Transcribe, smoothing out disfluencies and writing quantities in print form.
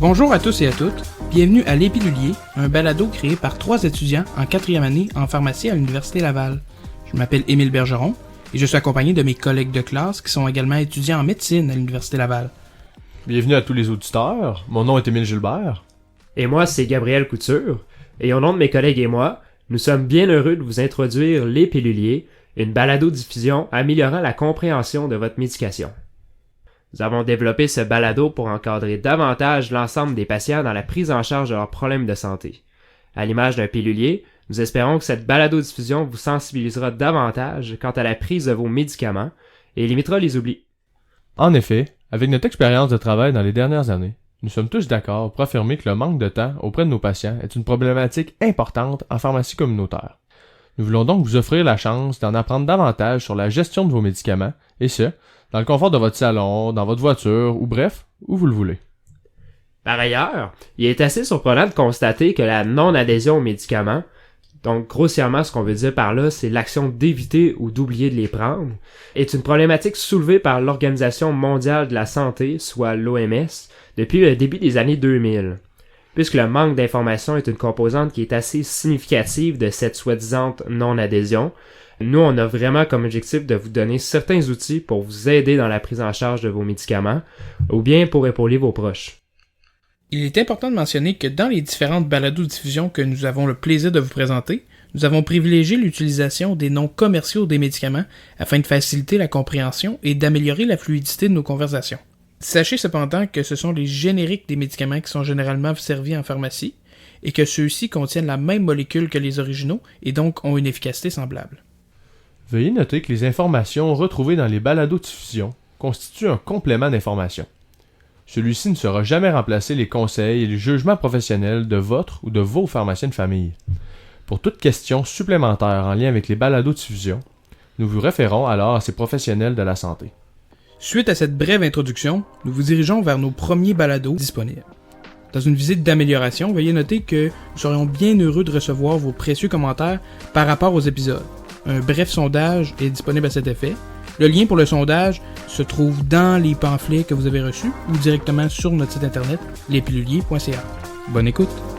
Bonjour à tous et à toutes, bienvenue à Les Piluliers, un balado créé par 3 étudiants en 4e année en pharmacie à l'Université Laval. Je m'appelle Émile Bergeron et je suis accompagné de mes collègues de classe qui sont également étudiants en médecine à l'Université Laval. Bienvenue à tous les auditeurs, mon nom est Émile Gilbert. Et moi, c'est Gabriel Couture. Et au nom de mes collègues et moi, nous sommes bien heureux de vous introduire Les Piluliers, une balado-diffusion améliorant la compréhension de votre médication. Nous avons développé ce balado pour encadrer davantage l'ensemble des patients dans la prise en charge de leurs problèmes de santé. À l'image d'un pilulier, nous espérons que cette balado-diffusion vous sensibilisera davantage quant à la prise de vos médicaments et limitera les oublis. En effet, avec notre expérience de travail dans les dernières années, nous sommes tous d'accord pour affirmer que le manque de temps auprès de nos patients est une problématique importante en pharmacie communautaire. Nous voulons donc vous offrir la chance d'en apprendre davantage sur la gestion de vos médicaments, et ce, dans le confort de votre salon, dans votre voiture, ou bref, où vous le voulez. Par ailleurs, il est assez surprenant de constater que la non-adhésion aux médicaments, donc grossièrement ce qu'on veut dire par là, c'est l'action d'éviter ou d'oublier de les prendre, est une problématique soulevée par l'Organisation mondiale de la santé, soit l'OMS, depuis le début des années 2000. Puisque le manque d'information est une composante qui est assez significative de cette soi-disant non-adhésion, nous, on a vraiment comme objectif de vous donner certains outils pour vous aider dans la prise en charge de vos médicaments, ou bien pour épauler vos proches. Il est important de mentionner que dans les différentes balados-diffusions que nous avons le plaisir de vous présenter, nous avons privilégié l'utilisation des noms commerciaux des médicaments afin de faciliter la compréhension et d'améliorer la fluidité de nos conversations. Sachez cependant que ce sont les génériques des médicaments qui sont généralement servis en pharmacie et que ceux-ci contiennent la même molécule que les originaux et donc ont une efficacité semblable. Veuillez noter que les informations retrouvées dans les balados-diffusions constituent un complément d'information. Celui-ci ne saura jamais remplacer les conseils et les jugements professionnels de votre ou de vos pharmaciens de famille. Pour toute question supplémentaire en lien avec les balados-diffusions, nous vous référons alors à ces professionnels de la santé. Suite à cette brève introduction, nous vous dirigeons vers nos premiers balados disponibles. Dans une visite d'amélioration, veuillez noter que nous serions bien heureux de recevoir vos précieux commentaires par rapport aux épisodes. Un bref sondage est disponible à cet effet. Le lien pour le sondage se trouve dans les pamphlets que vous avez reçus ou directement sur notre site internet lespiluliers.ca. Bonne écoute!